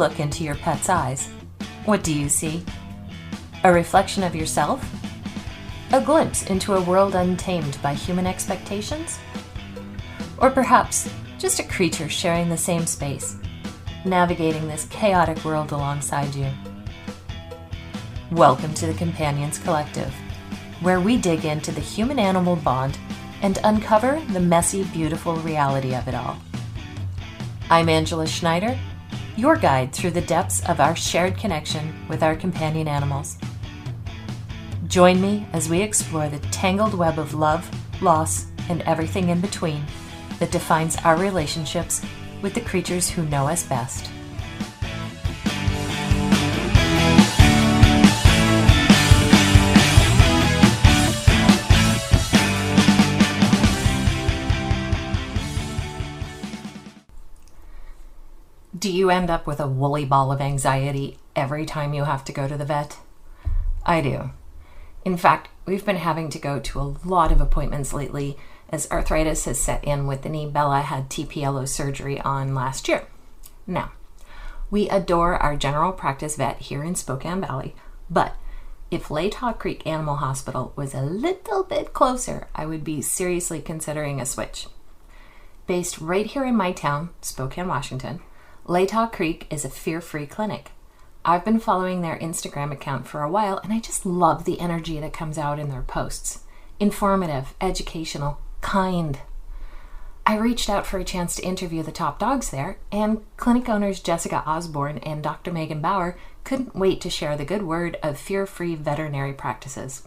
look into your pet's eyes, what do you see? A reflection of yourself? A glimpse into a world untamed by human expectations? Or perhaps just a creature sharing the same space, navigating this chaotic world alongside you? Welcome to the Companions Collective, where we dig into the human-animal bond and uncover the messy, beautiful reality of it all. I'm Angela Schneider, your guide through the depths of our shared connection with our companion animals. Join me as we explore the tangled web of love, loss, and everything in between that defines our relationships with the creatures who know us best. Do you end up with a woolly ball of anxiety every time you have to go to the vet? I do. In fact, we've been having to go to a lot of appointments lately as arthritis has set in with the knee Bella had TPLO surgery on last year. Now, we adore our general practice vet here in Spokane Valley, but if Latah Creek Animal Hospital was a little bit closer, I would be seriously considering a switch. Based right here in my town, Spokane, Washington, Latah Creek is a fear-free clinic. I've been following their Instagram account for a while, and I just love the energy that comes out in their posts. Informative, educational, kind. I reached out for a chance to interview the top dogs there, and clinic owners Jessica Osborne and Dr. Bauer couldn't wait to share the good word of fear-free veterinary practices.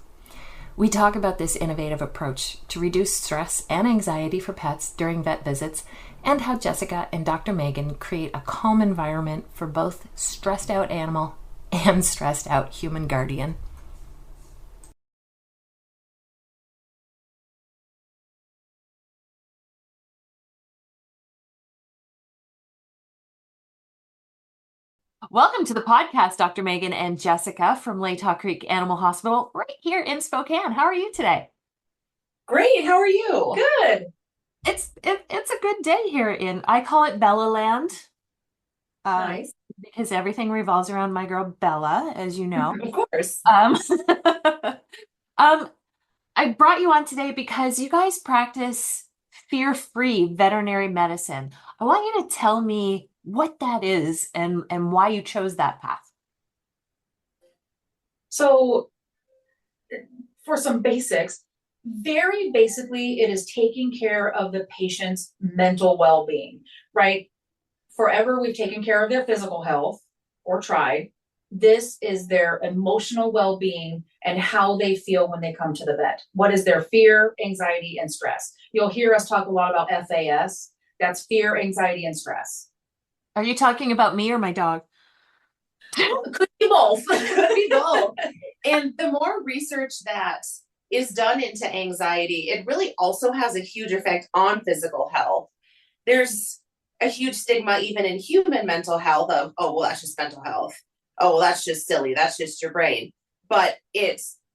We talk about this innovative approach to reduce stress and anxiety for pets during vet visits, and how Jessica and Dr. Megan create a calm environment for both stressed out animal and stressed out human guardian. Welcome to the podcast, Dr. Megan and Jessica from Latah Creek Animal Hospital, right here in Spokane. How are you today? Great. How are you? Good. It's a good day here I call it Bella Land. Nice. Because everything revolves around my girl Bella, as you know. Of course. I brought you on today because you guys practice fear-free veterinary medicine. I want you to tell me what that is and why you chose that path. So, for some basics, very basically, it is taking care of the patient's mental well-being, right? Forever, we've taken care of their physical health or tried. This is their emotional well-being and how they feel when they come to the vet. What is their fear, anxiety, and stress? You'll hear us talk a lot about FAS. That's fear, anxiety, and stress. Are you talking about me or my dog? Could be both. Could be both. And the more research that is done into anxiety, it really also has a huge effect on physical health. There's a huge stigma even in human mental health of, oh, well, that's just mental health. Oh, well, that's just silly. That's just your brain. But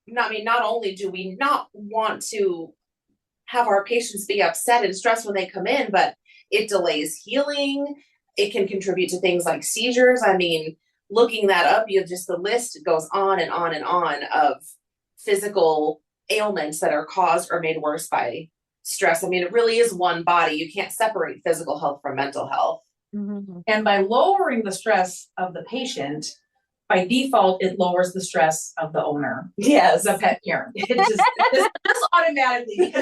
not only do we not want to have our patients be upset and stressed when they come in, but it delays healing. It can contribute to things like seizures. I mean, looking that up, the list goes on and on and on of physical ailments that are caused or made worse by stress. I mean, it really is one body. You can't separate physical health from mental health. Mm-hmm. And by lowering the stress of the patient, by default, it lowers the stress of the owner. Yes. The pet parent. It just automatically,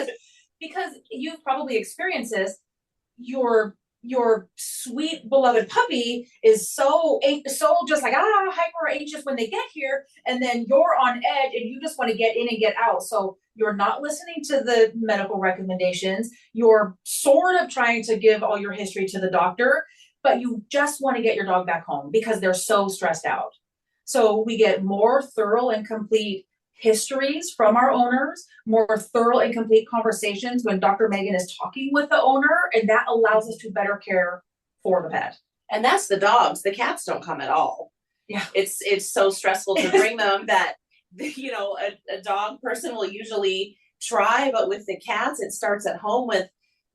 because you've probably experienced this, your sweet beloved puppy is so just like hyper anxious when they get here, and then you're on edge and you just want to get in and get out. So you're not listening to the medical recommendations. You're sort of trying to give all your history to the doctor, but you just want to get your dog back home because they're so stressed out. So we get more thorough and complete histories from our owners, more thorough and complete conversations when Dr. Megan is talking with the owner, and that allows us to better care for the pet. And that's the dogs. The cats don't come at all. Yeah. It's so stressful to bring them that, a dog person will usually try, but with the cats, it starts at home with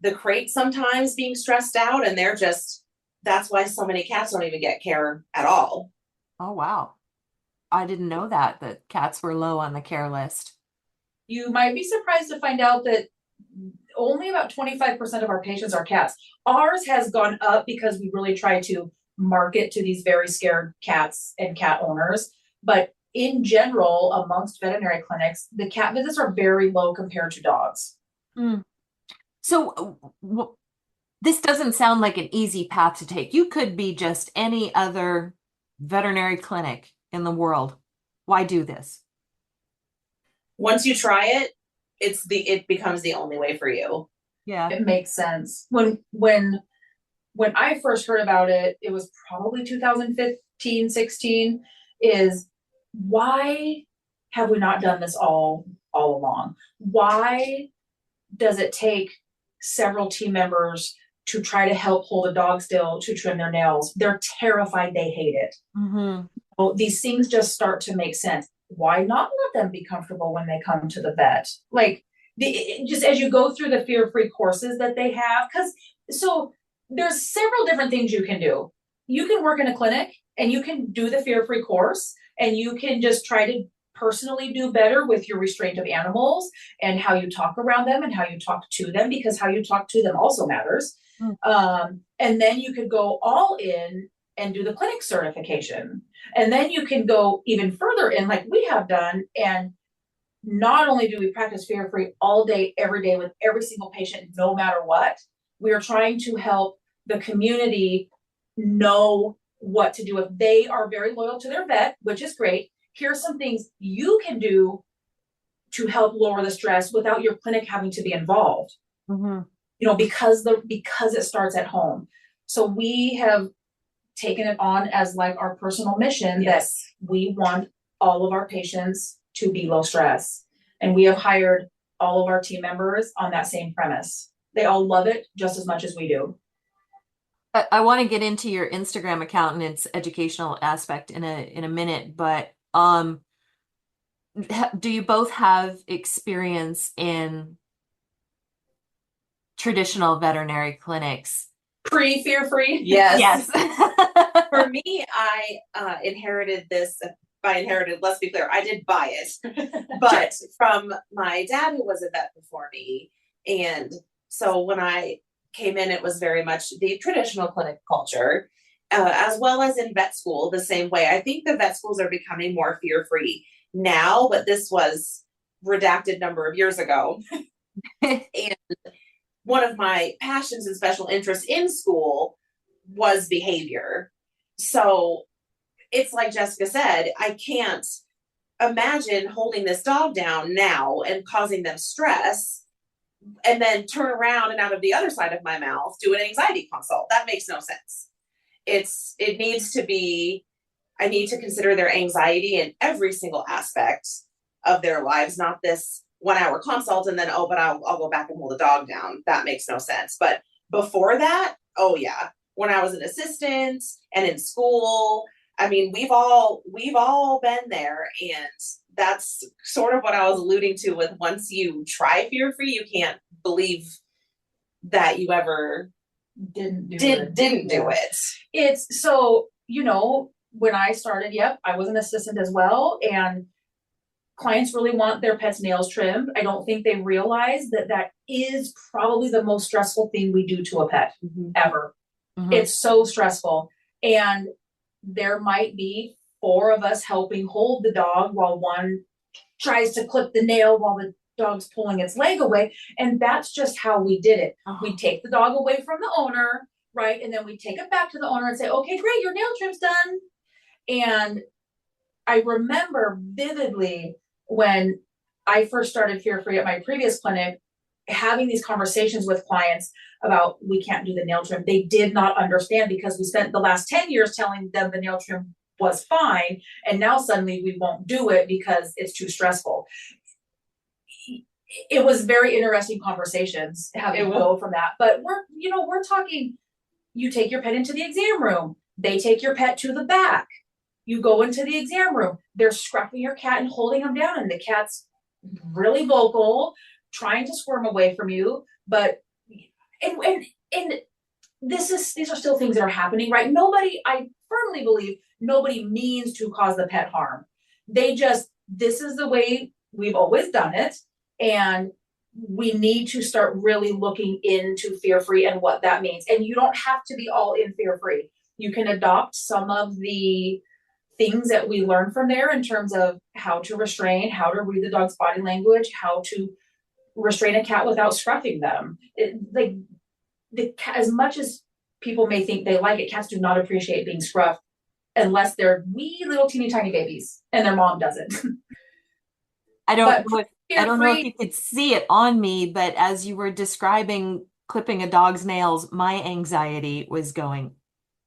the crate sometimes being stressed out, and they're just that's why so many cats don't even get care at all. Oh, wow. I didn't know that cats were low on the care list. You might be surprised to find out that only about 25% of our patients are cats. Ours has gone up because we really try to market to these very scared cats and cat owners. But in general, amongst veterinary clinics, the cat visits are very low compared to dogs. Mm. So this doesn't sound like an easy path to take. You could be just any other veterinary clinic in the world. Why do this? Once you try it, it becomes the only way for you. Yeah. It makes sense. When I first heard about it, it was probably 2015, 16, is why have we not done this all along? Why does it take several team members to try to help hold a dog still to trim their nails? They're terrified, they hate it. Mm-hmm. Well, these things just start to make sense. Why not let them be comfortable when they come to the vet? Like, just as you go through the fear-free courses that they have, so there's several different things you can do. You can work in a clinic and you can do the fear-free course, and you can just try to personally do better with your restraint of animals and how you talk around them and how you talk to them, because how you talk to them also matters. And then you could go all in and do the clinic certification. And then you can go even further in, like we have done, and not only do we practice fear-free all day, every day with every single patient, no matter what, we are trying to help the community know what to do. If they are very loyal to their vet, which is great, here's some things you can do to help lower the stress without your clinic having to be involved. Mm-hmm. You know, because it starts at home. So we have taken it on as like our personal mission. Yes. That we want all of our patients to be low stress. And we have hired all of our team members on that same premise. They all love it just as much as we do. I want to get into your Instagram account and its educational aspect in a minute, but do you both have experience in traditional veterinary clinics? Pre-fear-free? Yes. Yes. For me, I inherited this. By inherited, let's be clear, I did buy it, but from my dad, who was a vet before me. And so when I came in, it was very much the traditional clinic culture, as well as in vet school, the same way. I think the vet schools are becoming more fear-free now, but this was redacted number of years ago. And one of my passions and special interests in school was behavior. So it's like Jessica said, I can't imagine holding this dog down now and causing them stress and then turn around and out of the other side of my mouth do an anxiety consult. That makes no sense. It needs to be, I need to consider their anxiety in every single aspect of their lives, not this 1 hour consult and then, but I'll go back and hold the dog down. That makes no sense. But before that, oh yeah, when I was an assistant and in school, I mean, we've all been there, and that's sort of what I was alluding to with once you try fear-free, you can't believe that you ever didn't do it. It's so, you know, when I started, I was an assistant as well, and clients really want their pets' nails trimmed. I don't think they realize that is probably the most stressful thing we do to a pet ever. Mm-hmm. It's so stressful. And there might be 4 of us helping hold the dog while one tries to clip the nail while the dog's pulling its leg away. And that's just how we did it. Oh. We take the dog away from the owner, right? And then we take it back to the owner and say, okay, great, your nail trim's done. And I remember vividly when I first started fear-free at my previous clinic, having these conversations with clients about we can't do the nail trim. They did not understand because we spent the last 10 years telling them the nail trim was fine. And now suddenly we won't do it because it's too stressful. It was very interesting conversations having to go from that. But we're talking, you take your pet into the exam room. They take your pet to the back. You go into the exam room. They're scruffing your cat and holding him down. And the cat's really vocal, trying to squirm away from you. But and this these are still things that are happening, right? I firmly believe nobody means to cause the pet harm. This is the way we've always done it. And we need to start really looking into fear-free and what that means. And you don't have to be all in fear-free. You can adopt some of the things that we learn from there in terms of how to restrain, how to read the dog's body language, how to restrain a cat without scruffing them. As much as people may think they like it, cats do not appreciate being scruffed unless they're wee little teeny tiny babies and their mom doesn't. I don't know if you could see it on me, but as you were describing clipping a dog's nails, my anxiety was going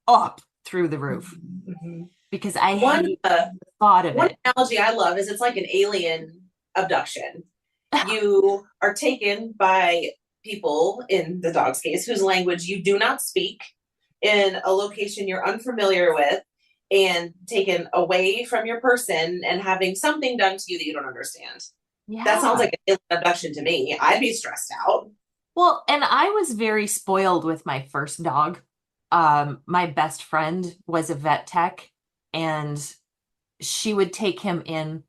up through the roof because I hate the thought of it. One analogy I love is it's like an alien abduction. You are taken by people, in the dog's case, whose language you do not speak, in a location you're unfamiliar with, and taken away from your person and having something done to you that you don't understand. Yeah. That sounds like an abduction to me. I'd be stressed out. Well, and I was very spoiled with my first dog. My best friend was a vet tech, and she would take him in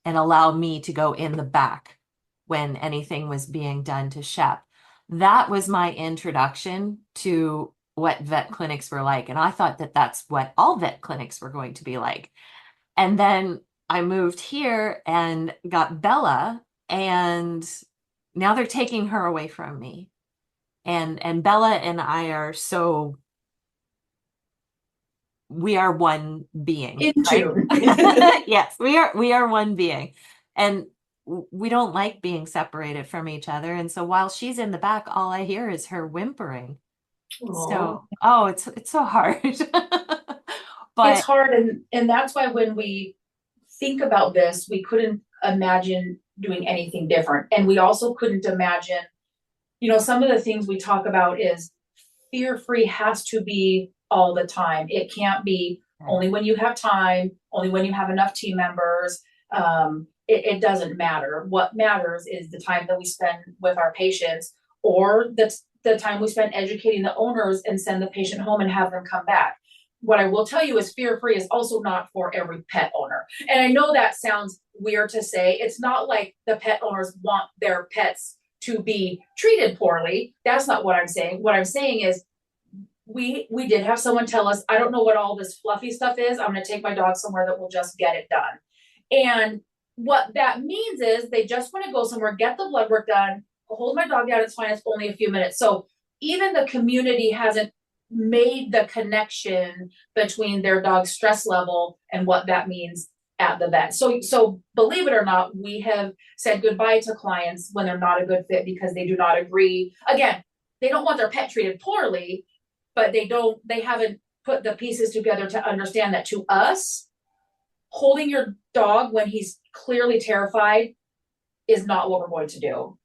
and allow me to go in the back when anything was being done to Shep. That was my introduction to what vet clinics were like. And I thought that that's what all vet clinics were going to be like. And then I moved here and got Bella, and now they're taking her away from me. And Bella and I are we are one being. In tune. Right? Yes, we are one being. And we don't like being separated from each other. And so while she's in the back, all I hear is her whimpering. Aww. So, it's so hard. But it's hard. And that's why when we think about this, we couldn't imagine doing anything different. And we also couldn't imagine, some of the things we talk about is fear-free has to be all the time. It can't be only when you have time, only when you have enough team members. It doesn't matter. What matters is the time that we spend with our patients, or the time we spend educating the owners and send the patient home and have them come back. What I will tell you is fear-free is also not for every pet owner. And I know that sounds weird to say. It's not like the pet owners want their pets to be treated poorly. That's not what I'm saying. What I'm saying is we did have someone tell us, I don't know what all this fluffy stuff is. I'm going to take my dog somewhere that will just get it done. And what that means is they just want to go somewhere, get the blood work done, hold my dog down, it's fine, it's only a few minutes. So even the community hasn't made the connection between their dog's stress level and what that means at the vet. So believe it or not, we have said goodbye to clients when they're not a good fit because they do not agree. Again, they don't want their pet treated poorly, but they haven't put the pieces together to understand that to us, holding your dog when he's clearly terrified is not what we're going to do.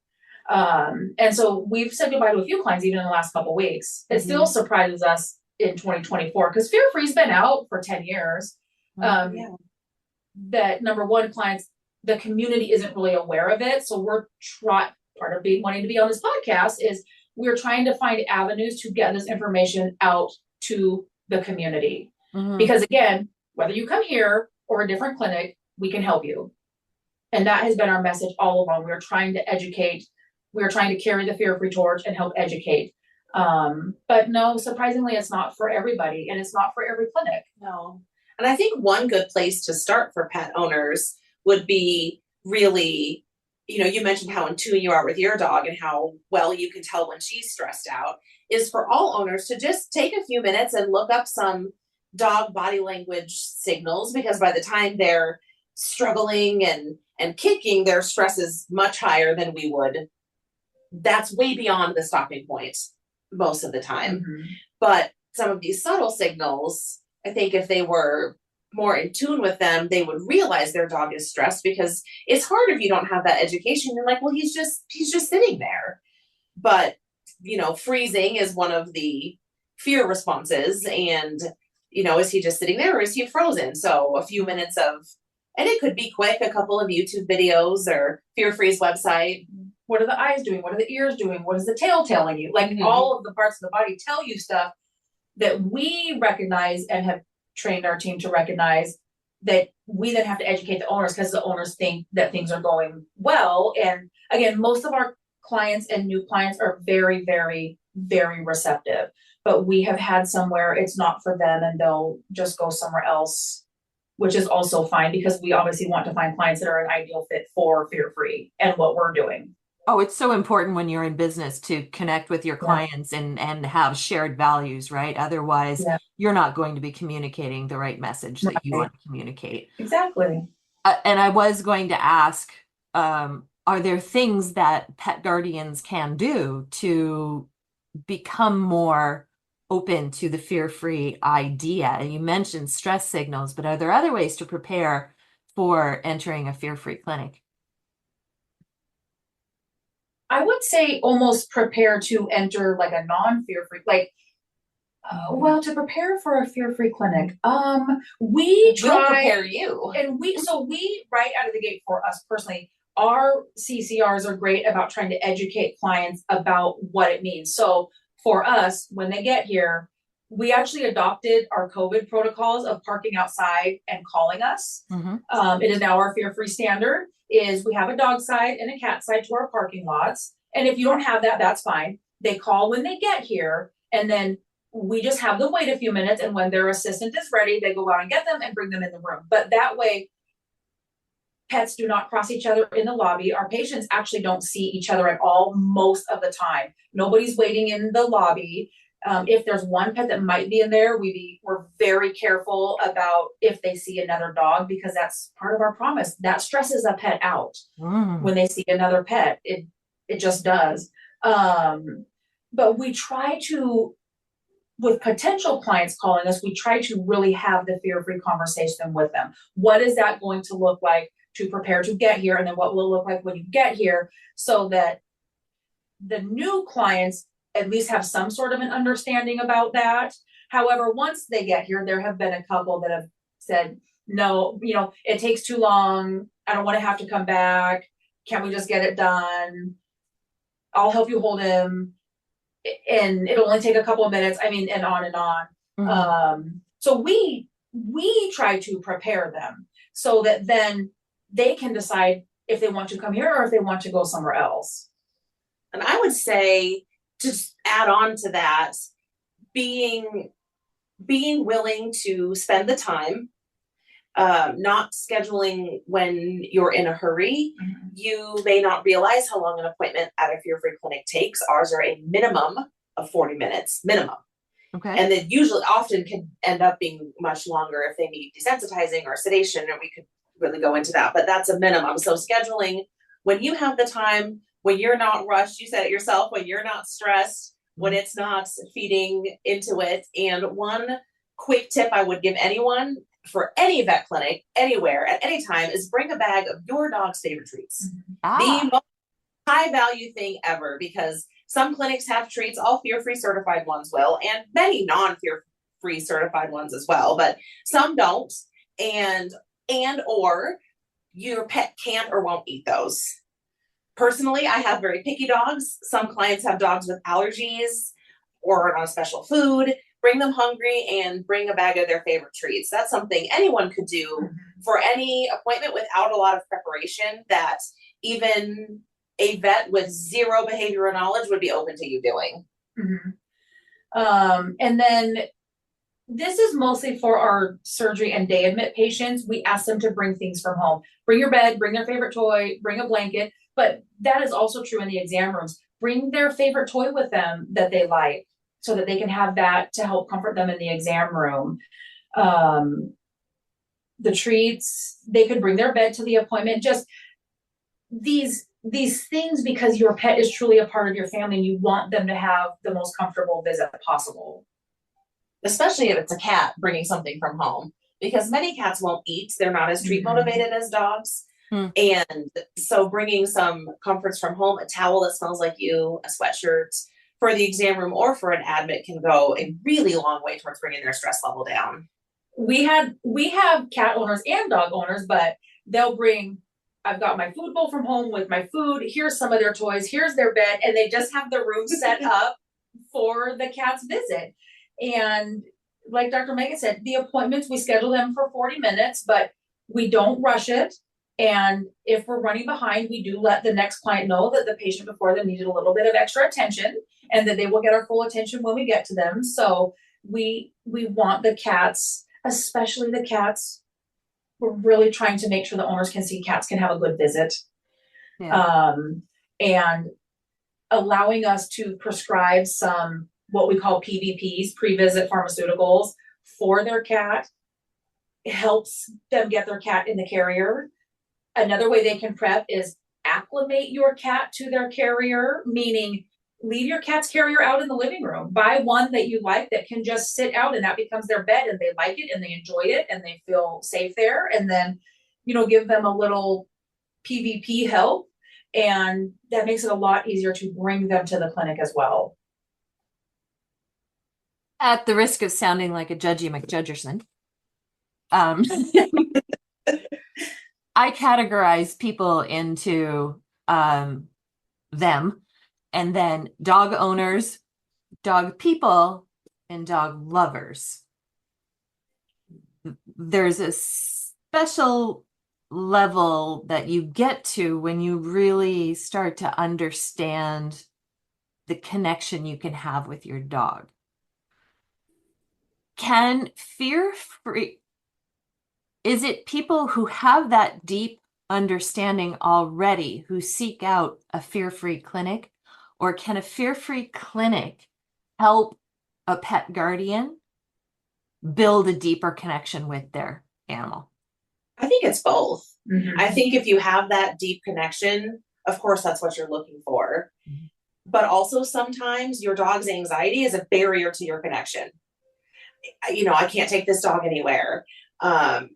And so we've said goodbye to a few clients even in the last couple of weeks. It still surprises us in 2024 because fear-free's been out for 10 years. That number one, clients, the community isn't really aware of it. So we're part of wanting to be on this podcast is we're trying to find avenues to get this information out to the community. Because again, whether you come here or a different clinic, we can help you. And that has been our message all along. We're trying to educate. We're trying to carry the fear-free torch and help educate. But no, surprisingly, it's not for everybody, and it's not for every clinic. No. And I think one good place to start for pet owners would be really, you mentioned how in tune you are with your dog and how well you can tell when she's stressed out, is for all owners to just take a few minutes and look up some dog body language signals, because by the time they're struggling and kicking, their stress is much higher than we would. That's way beyond the stopping point most of the time. But some of these subtle signals, I think if they were more in tune with them, they would realize their dog is stressed, because it's hard if you don't have that education. You're like, well, he's just sitting there. But, freezing is one of the fear responses. And, is he just sitting there or is he frozen? So a few minutes and it could be quick, a couple of YouTube videos or Fear Free's website. what are the eyes doing? What are the ears doing? What is the tail telling you? Like all of the parts of the body tell you stuff that we recognize and have trained our team to recognize, that we then have to educate the owners, because the owners think that things are going well. And again, most of our clients and new clients are very, very, very receptive, but we have had some where it's not for them and they'll just go somewhere else, which is also fine, because we obviously want to find clients that are an ideal fit for Fear Free and what we're doing. Oh, it's so important when you're in business to connect with your clients and have shared values, right? Otherwise, you're not going to be communicating the right message that you want to communicate. Exactly. And I was going to ask, are there things that pet guardians can do to become more open to the fear-free idea? And you mentioned stress signals, but are there other ways to prepare for entering a fear-free clinic? I would say almost prepare to enter like a non-fear-free, like, well, to prepare for a fear-free clinic. We We'll prepare you. And we right out of the gate, for us personally, our CCRs are great about trying to educate clients about what it means. So for us, when they get here, we actually adopted our COVID protocols of parking outside and calling us. It is now our fear-free standard, is we have a dog side and a cat side to our parking lots. And if you don't have that, that's fine. They call when they get here, and then we just have them wait a few minutes. And when their assistant is ready, they go out and get them and bring them in the room. But that way, pets do not cross each other in the lobby. Our patients actually don't see each other at all most of the time. Nobody's waiting in the lobby. If there's one pet that might be in there, we're very careful about if they see another dog, because that's part of our promise. That stresses a pet out when they see another pet. It just does. But we try to, with potential clients calling us, we try to really have the fear-free conversation with them. What is that going to look like to prepare to get here? And then what will it look like when you get here, so that the new clients at least have some sort of an understanding about that. However, once they get here, there have been a couple that have said, no, it takes too long. I don't want to have to come back. Can't we just get it done? I'll help you hold him. And it'll only take a couple of minutes. I mean, and on and on. So we try to prepare them so that then they can decide if they want to come here or if they want to go somewhere else. And I would say, just add on to that, being willing to spend the time, not scheduling when you're in a hurry. You may not realize how long an appointment at a fear-free clinic takes. Ours are a minimum of 40 minutes, minimum. Okay. And then usually often can end up being much longer if they need desensitizing or sedation, and we could really go into that, but that's a minimum. So scheduling when you have the time, when you're not rushed, you said it yourself, when you're not stressed, when it's not feeding into it. And one quick tip I would give anyone for any vet clinic, anywhere, at any time, is bring a bag of your dog's favorite treats. The most high value thing ever, because some clinics have treats, all fear-free certified ones will, and many non-fear-free certified ones as well, but some don't. And or your pet can't or won't eat those. Personally, I have very picky dogs. Some clients have dogs with allergies or on special food. Bring them hungry and bring a bag of their favorite treats. That's something anyone could do for any appointment without a lot of preparation, that even a vet with zero behavioral knowledge would be open to you doing. And then this is mostly for our surgery and day admit patients. We ask them to bring things from home. Bring your bed, bring their favorite toy, bring a blanket. But that is also true in the exam rooms. Bring their favorite toy with them that they like, so that they can have that to help comfort them in the exam room. The treats, they could bring their bed to the appointment. Just these things, because your pet is truly a part of your family and you want them to have the most comfortable visit possible. Especially if it's a cat bringing something from home, because many cats won't eat. They're not as treat motivated as dogs. And so bringing some comforts from home, a towel that smells like you, a sweatshirt for the exam room or for an admit, can go a really long way towards bringing their stress level down. We have cat owners and dog owners, but they'll bring I've got my food bowl from home with my food. Here's some of their toys. Here's their bed. And they just have the room set up for the cat's visit. And like Dr. Megan said, the appointments, we schedule them for 40 minutes, but we don't rush it. And if we're running behind, we do let the next client know that the patient before them needed a little bit of extra attention and that they will get our full attention when we get to them. So we want the cats, especially the cats, we're really trying to make sure the owners can see cats can have a good visit. Yeah. And allowing us to prescribe some, what we call PVPs, pre-visit pharmaceuticals for their cat, helps them get their cat in the carrier. Another way they can prep is acclimate your cat to their carrier, meaning leave your cat's carrier out in the living room. Buy one that you like that can just sit out and that becomes their bed and they like it and they enjoy it and they feel safe there. And then, give them a little PVP help. And that makes it a lot easier to bring them to the clinic as well. At the risk of sounding like a Judgy McJudgerson, I categorize people into them, and then dog owners, dog people, and dog lovers. There's a special level that you get to when you really start to understand the connection you can have with your dog. Can fear-free, is it people who have that deep understanding already who seek out a fear-free clinic, or can a fear-free clinic help a pet guardian build a deeper connection with their animal? I think it's both. Mm-hmm. I think if you have that deep connection, of course, that's what you're looking for. Mm-hmm. But also sometimes your dog's anxiety is a barrier to your connection. I can't take this dog anywhere.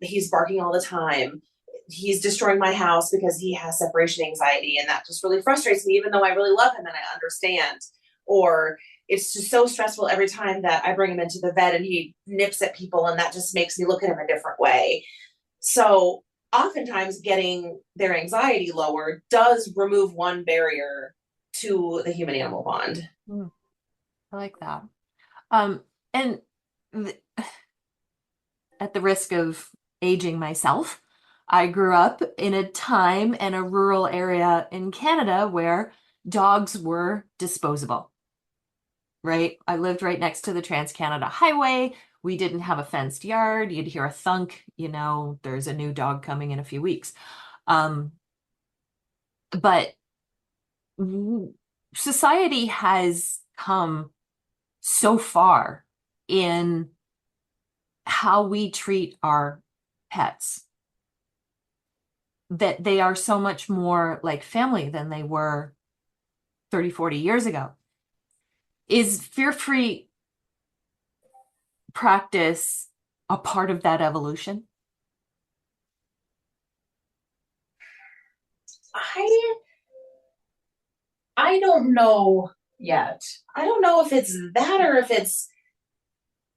He's barking all the time. He's destroying my house because he has separation anxiety. And that just really frustrates me, even though I really love him and I understand. Or it's just so stressful every time that I bring him into the vet and he nips at people, and that just makes me look at him a different way. So oftentimes getting their anxiety lowered does remove one barrier to the human animal bond. I like that. And at the risk of aging myself, I grew up in a time and a rural area in Canada where dogs were disposable, right? I lived right next to the Trans-Canada Highway. We didn't have a fenced yard. You'd hear a thunk, there's a new dog coming in a few weeks. But society has come so far in how we treat our pets that they are so much more like family than they were 30, 40 years ago. Is fear-free practice a part of that evolution? I don't know yet. I don't know if it's that or if it's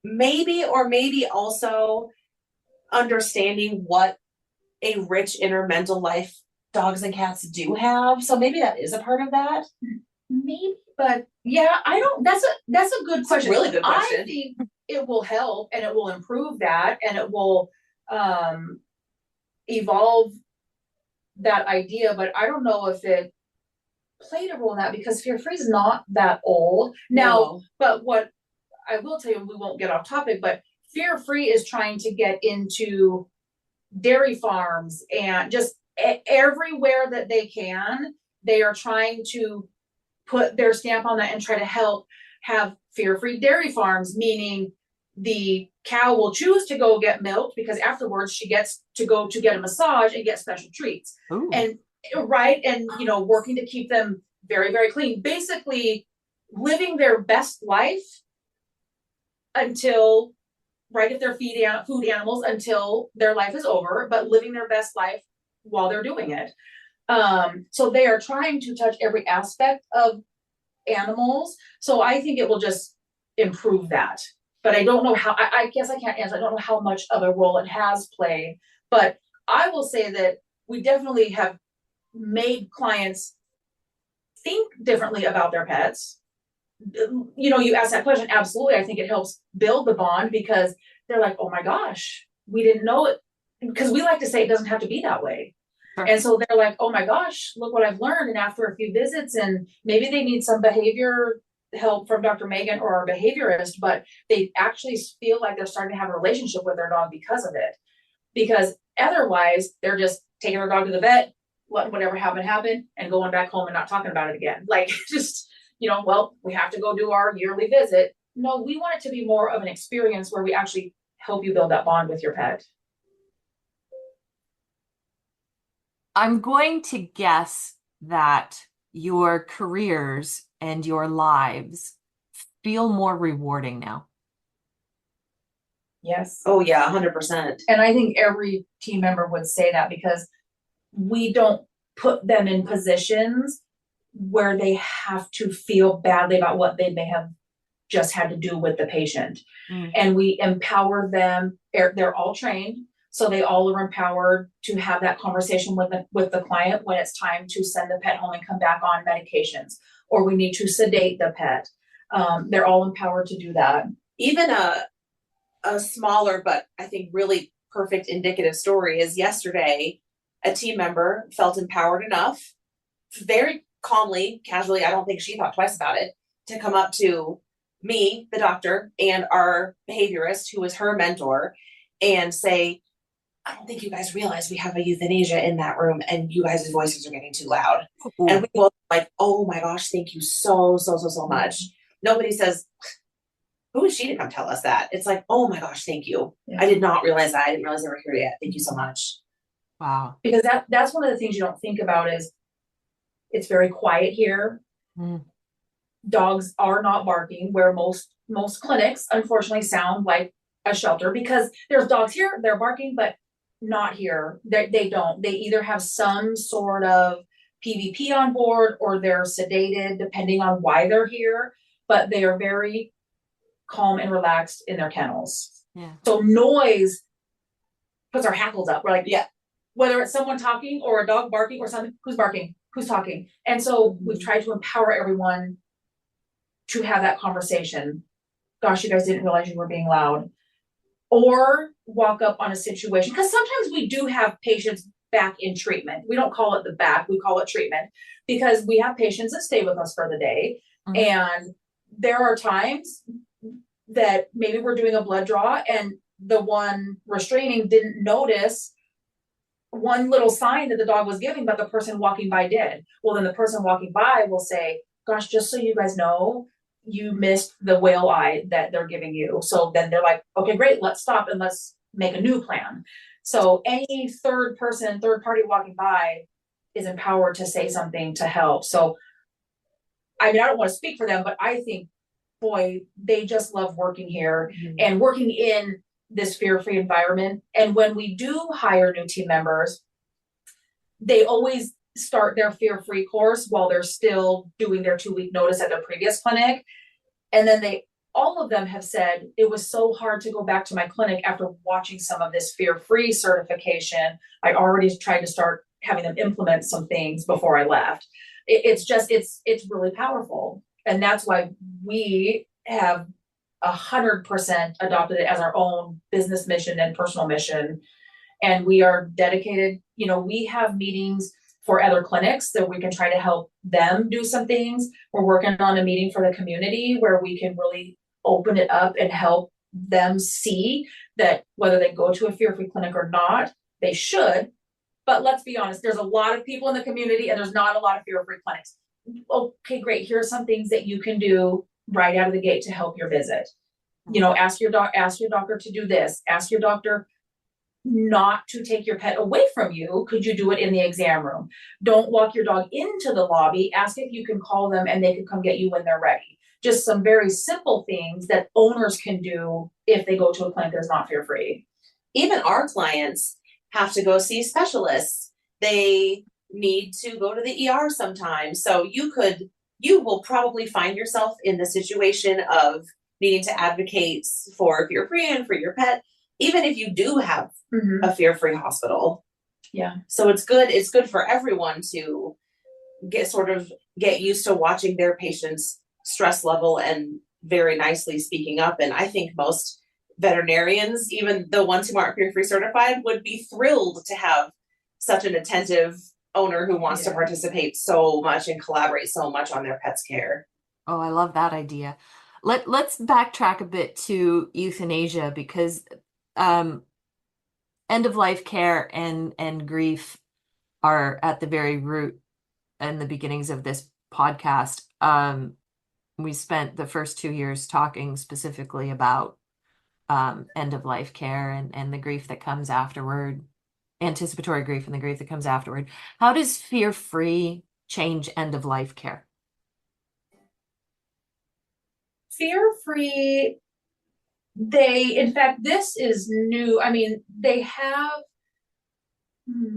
maybe also understanding what a rich inner mental life dogs and cats do have. So maybe that is a part of that. Maybe, but yeah, that's a good question. A really good question. I think it will help and it will improve that and it will evolve that idea, but I don't know if it played a role in that because fear-free is not that old now. No. But what I will tell you, we won't get off topic, but fear-free is trying to get into dairy farms and just everywhere that they can. They are trying to put their stamp on that and try to help have fear-free dairy farms, meaning the cow will choose to go get milked because afterwards she gets to go to get a massage and get special treats. Ooh. And working to keep them very, very clean, basically living their best life until, right, if they're food animals, until their life is over, but living their best life while they're doing it. So they are trying to touch every aspect of animals. So I think it will just improve that. But I don't know how, I guess I can't answer. I don't know how much of a role it has played. But I will say that we definitely have made clients think differently about their pets. You know, you ask that question, absolutely. I think it helps build the bond because they're like, oh my gosh, we didn't know it. Because we like to say it doesn't have to be that way. Sure. And so they're like, oh my gosh, look what I've learned. And after a few visits, and maybe they need some behavior help from Dr. Megan or our behaviorist, but they actually feel like they're starting to have a relationship with their dog because of it. Because otherwise, they're just taking their dog to the vet, letting whatever happen, and going back home and not talking about it again. Like, just, you know, well, we have to go do our yearly visit. No, we want it to be more of an experience where we actually help you build that bond with your pet. I'm going to guess that your careers and your lives feel more rewarding now. Yes. Oh yeah, 100%. And I think every team member would say that because we don't put them in positions where they have to feel badly about what they may have just had to do with the patient. And we empower them. They're all trained. So they all are empowered to have that conversation with the client when it's time to send the pet home and come back on medications, or we need to sedate the pet. They're all empowered to do that. Even a smaller, but I think really perfect indicative story is yesterday, a team member felt empowered enough, very calmly, casually, I don't think she thought twice about it, to come up to me, the doctor, and our behaviorist, who was her mentor, and say, I don't think you guys realize we have a euthanasia in that room and you guys' voices are getting too loud. Ooh. And we both like, oh my gosh, thank you so much. Nobody says, who is she to come tell us that? It's like, oh my gosh, thank you. Yeah. I did not realize that. I didn't realize they were here yet. Thank you so much. Wow. Because that's one of the things you don't think about is it's very quiet here. Dogs are not barking, where most clinics unfortunately sound like a shelter, because there's dogs here, they're barking, but not here. They don't. They either have some sort of PVP on board or they're sedated depending on why they're here, but they are very calm and relaxed in their kennels. Yeah. So noise puts our hackles up. We're like, yeah, whether it's someone talking or a dog barking or something, who's barking, who's talking. And so we've tried to empower everyone to have that conversation. Gosh, you guys didn't realize you were being loud. Or walk up on a situation, because sometimes we do have patients back in treatment. We don't call it the back, we call it treatment, because we have patients that stay with us for the day. And there are times that maybe we're doing a blood draw and the one restraining didn't notice one little sign that the dog was giving, but the person walking by did. Well, then the person walking by will say, gosh, just so you guys know, you missed the whale eye that they're giving you. So then they're like, okay, great, let's stop and let's make a new plan. So any third party walking by is empowered to say something to help. So, I mean, I don't want to speak for them, but I think, boy, they just love working here and working in this fear-free environment. And when we do hire new team members, they always start their fear-free course while they're still doing their 2-week notice at their previous clinic. And then all of them have said, it was so hard to go back to my clinic after watching some of this fear-free certification. I already tried to start having them implement some things before I left. It's really powerful. And that's why we have 100% adopted it as our own business mission and personal mission. And we are dedicated, we have meetings for other clinics that we can try to help them do some things. We're working on a meeting for the community where we can really open it up and help them see that whether they go to a fear-free clinic or not, they should. But let's be honest, there's a lot of people in the community and there's not a lot of fear-free clinics. Okay, great. Here are some things that you can do right out of the gate to help your visit. Ask your doctor to do this. Ask your doctor not to take your pet away from you. Could you do it in the exam room? Don't walk your dog into the lobby. Ask if you can call them and they can come get you when they're ready. Just some very simple things that owners can do if they go to a clinic that's not fear-free. Even our clients have to go see specialists. They need to go to the ER sometimes. So you will probably find yourself in the situation of needing to advocate for fear-free and for your pet, even if you do have a fear-free hospital. Yeah. So it's good for everyone to get used to watching their patient's stress level and very nicely speaking up. And I think most veterinarians, even the ones who aren't peer free certified, would be thrilled to have such an attentive owner who wants to participate so much and collaborate so much on their pet's care. Oh, I love that idea. Let's backtrack a bit to euthanasia, because end of life care and grief are at the very root and the beginnings of this podcast. We spent the first 2 years talking specifically about end of life care and the grief that comes afterward, anticipatory grief and the grief that comes afterward. How does fear-free change end of life care? Fear-free, in fact, this is new. I mean, they have,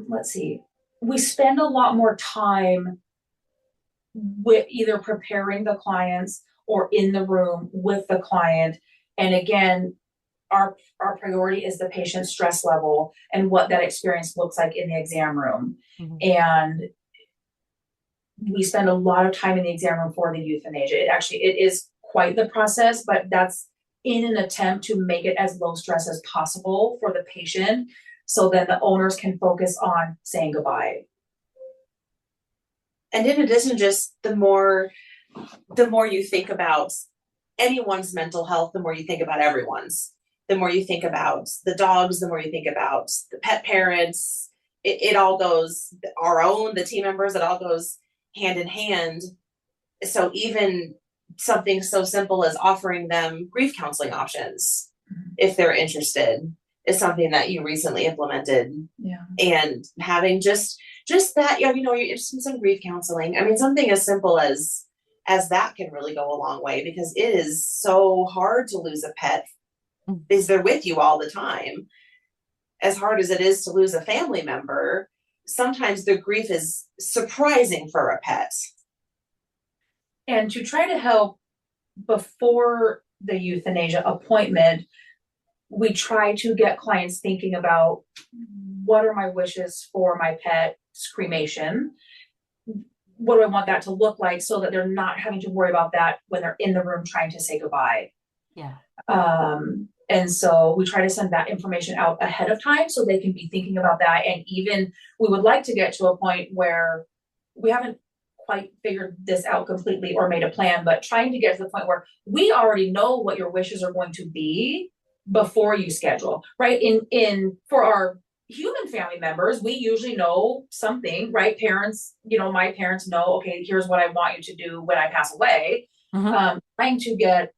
let's see, we spend a lot more time with either preparing the clients or in the room with the client. And again, our priority is the patient's stress level and what that experience looks like in the exam room. Mm-hmm. And we spend a lot of time in the exam room for the euthanasia. It is quite the process, but that's in an attempt to make it as low stress as possible for the patient, so that the owners can focus on saying goodbye. And in addition, just the more you think about anyone's mental health, the more you think about everyone's. The more you think about the dogs, the more you think about the pet parents. It all goes, the team members, it all goes hand in hand. So even something so simple as offering them grief counseling options, if they're interested, is something that you recently implemented. Yeah. And having just that, you're interested in some grief counseling. I mean, something as simple as that can really go a long way, because it is so hard to lose a pet, because they're with you all the time. As hard as it is to lose a family member, sometimes the grief is surprising for a pet. And to try to help before the euthanasia appointment, we try to get clients thinking about, what are my wishes for my pet's cremation? What do I want that to look like, so that they're not having to worry about that when they're in the room trying to say goodbye. Yeah. And so we try to send that information out ahead of time so they can be thinking about that. And even we would like to get to a point where we haven't quite figured this out completely or made a plan, but trying to get to the point where we already know what your wishes are going to be before you schedule, right? For our human family members, we usually know something, right? Parents, my parents know, okay, here's what I want you to do when I pass away. Mm-hmm. Trying to get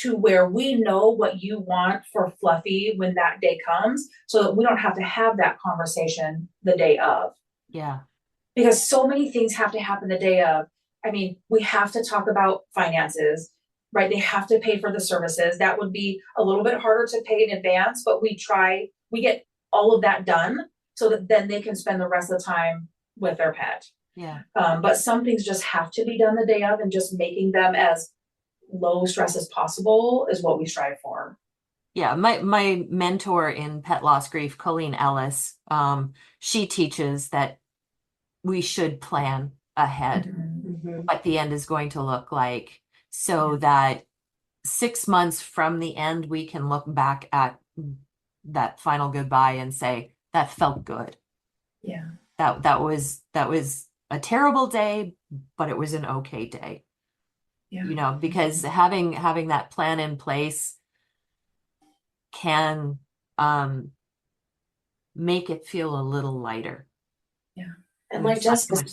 to where we know what you want for Fluffy when that day comes, so that we don't have to have that conversation the day of. Yeah. Because so many things have to happen the day of. I mean, we have to talk about finances, right? They have to pay for the services. That would be a little bit harder to pay in advance, but we get all of that done so that then they can spend the rest of the time with their pet. Yeah. But some things just have to be done the day of, and just making them as low stress as possible is what we strive for. Yeah, my mentor in pet loss grief, Colleen Ellis, she teaches that we should plan ahead Mm-hmm. what the end is going to look like, so that 6 months from the end, we can look back at that final goodbye and say, that felt good. Yeah. That was a terrible day, but it was an okay day. Yeah. Because having that plan in place can make it feel a little lighter. Yeah. And like Jessica,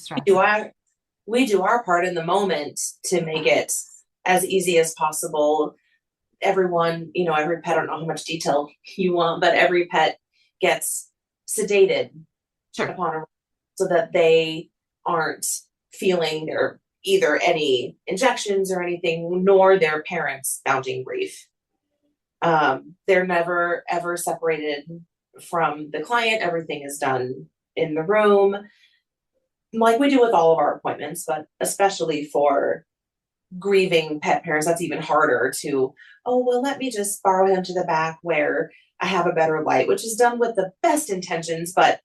we do our part in the moment to make it as easy as possible. Everyone, every pet, I don't know how much detail you want, but every pet gets sedated upon so that they aren't feeling either any injections or anything, nor their parents mounting grief. They're never ever separated from the client. Everything is done in the room, like we do with all of our appointments, but especially for grieving pet parents, that's even harder to, let me just borrow him to the back where I have a better light, which is done with the best intentions, but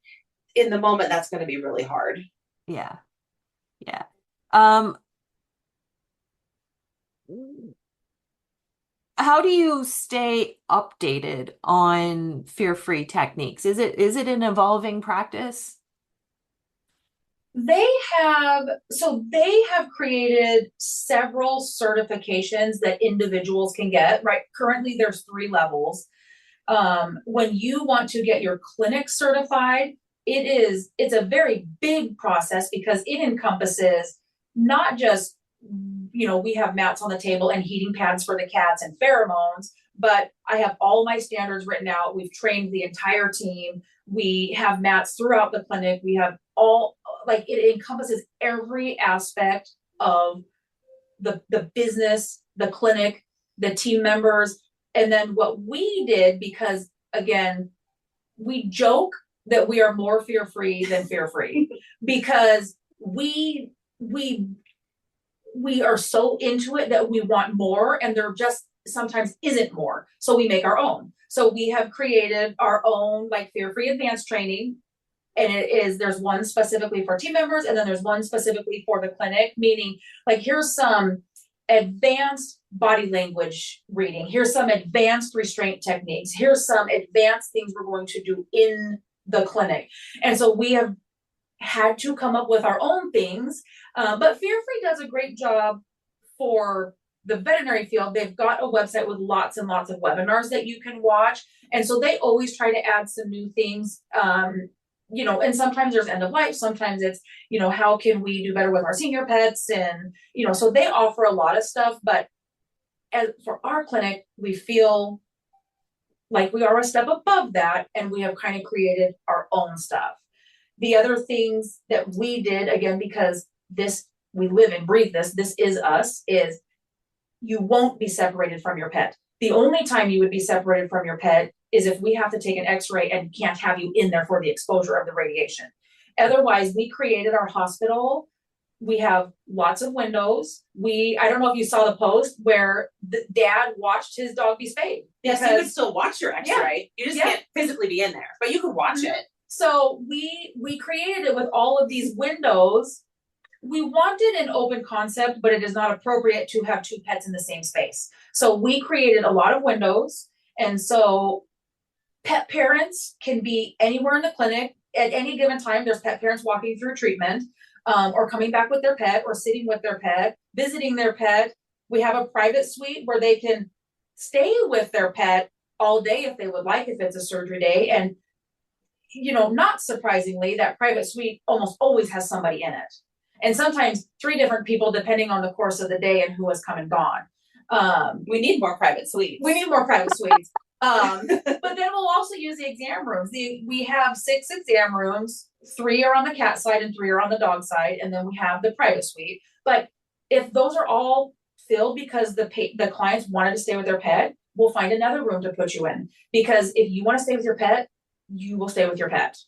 in the moment, that's going to be really hard. Yeah. Yeah. How do you stay updated on fear-free techniques? Is it an evolving practice? They have created several certifications that individuals can get, right? Currently, there's 3 levels. When you want to get your clinic certified, it's a very big process because it encompasses not just, we have mats on the table and heating pads for the cats and pheromones, but I have all my standards written out. We've trained the entire team. We have mats throughout the clinic. We have it encompasses every aspect of the business, the clinic, the team members. And then what we did, because again, we joke that we are more fear-free than fear-free because we are so into it that we want more, and there just sometimes isn't more. So we make our own. So we have created our own fear-free advanced training. And there's one specifically for team members, and then there's one specifically for the clinic, meaning here's some advanced body language reading. Here's some advanced restraint techniques. Here's some advanced things we're going to do in the clinic. And so we have had to come up with our own things. But Fear Free does a great job for the veterinary field. They've got a website with lots and lots of webinars that you can watch. And so they always try to add some new things. And sometimes there's end of life. Sometimes it's, how can we do better with our senior pets? And, so they offer a lot of stuff, but for our clinic, we feel like we are a step above that, and we have kind of created our own stuff. The other things that we did, again, because we live and breathe this is us, is you won't be separated from your pet. The only time you would be separated from your pet is if we have to take an x-ray and can't have you in there for the exposure of the radiation. Otherwise, we created our hospital. We have lots of windows. I don't know if you saw the post where the dad watched his dog be spayed. Yes, you could still watch your x-ray. You just can't physically be in there, but you could watch it. So we created it with all of these windows. We wanted an open concept, but it is not appropriate to have 2 pets in the same space. So we created a lot of windows. And so pet parents can be anywhere in the clinic at any given time. There's pet parents walking through treatment, or coming back with their pet, or sitting with their pet, visiting their pet. We have a private suite where they can stay with their pet all day if they would like, if it's a surgery day. And, not surprisingly, that private suite almost always has somebody in it. And sometimes 3 different people, depending on the course of the day and who has come and gone. We need more private suites. But then we'll also use the exam rooms. We have 6 exam rooms, 3 are on the cat side and 3 are on the dog side, and then we have the private suite. But if those are all filled because the clients wanted to stay with their pet, we'll find another room to put you in. Because if you want to stay with your pet, you will stay with your pet.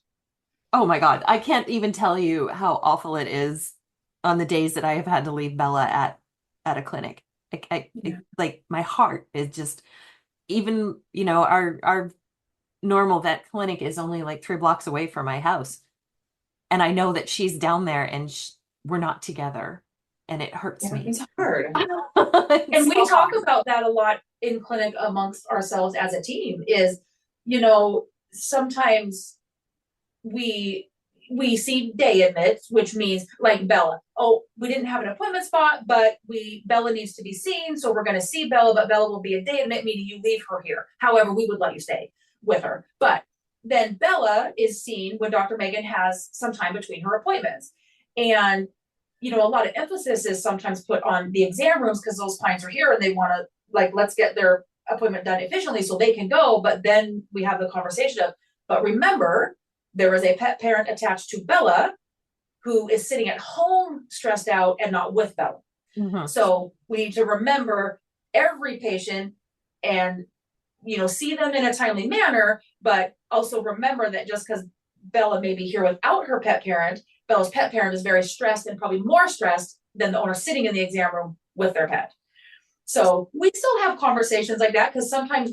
Oh my God, I can't even tell you how awful it is on the days that I have had to leave Bella at a clinic. My heart is just, even, our normal vet clinic is only 3 blocks away from my house. And I know that she's down there and we're not together, and it hurts me. It's hard. And we talk about that a lot in clinic amongst ourselves as a team is, sometimes we see day admits, which means Bella. Oh, we didn't have an appointment spot, but Bella needs to be seen. So we're going to see Bella, but Bella will be a day admit, meaning you leave her here. However, we would let you stay with her. But then Bella is seen when Dr. Megan has some time between her appointments. And, a lot of emphasis is sometimes put on the exam rooms because those clients are here and they want to let's get their appointment done efficiently so they can go. But then we have the conversation of, but remember, there is a pet parent attached to Bella who is sitting at home stressed out and not with Bella. Mm-hmm. So we need to remember every patient and, see them in a timely manner, but also remember that just because Bella may be here without her pet parent, Bella's pet parent is very stressed and probably more stressed than the owner sitting in the exam room with their pet. So we still have conversations like that because sometimes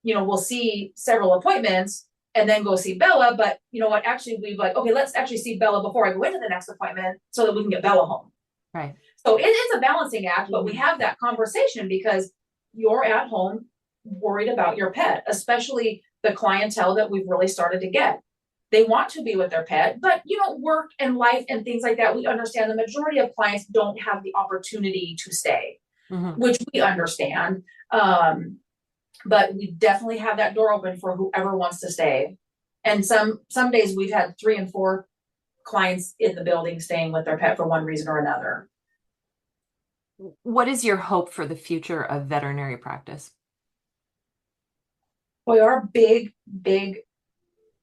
we'll see several appointments and then go see Bella. But you know what? Actually, we've like, okay, let's actually see Bella before I go into the next appointment so that we can get Bella home. Right. So it's a balancing act, but we have that conversation because you're at home worried about your pet, especially the clientele that we've really started to get. They want to be with their pet, but you know, work and life and things like that. We understand the majority of clients don't have the opportunity to stay, which we understand. But we definitely have that door open for whoever wants to stay. And some days we've had 3 and 4 clients in the building staying with their pet for one reason or another. What is your hope for the future of veterinary practice? Boy, our big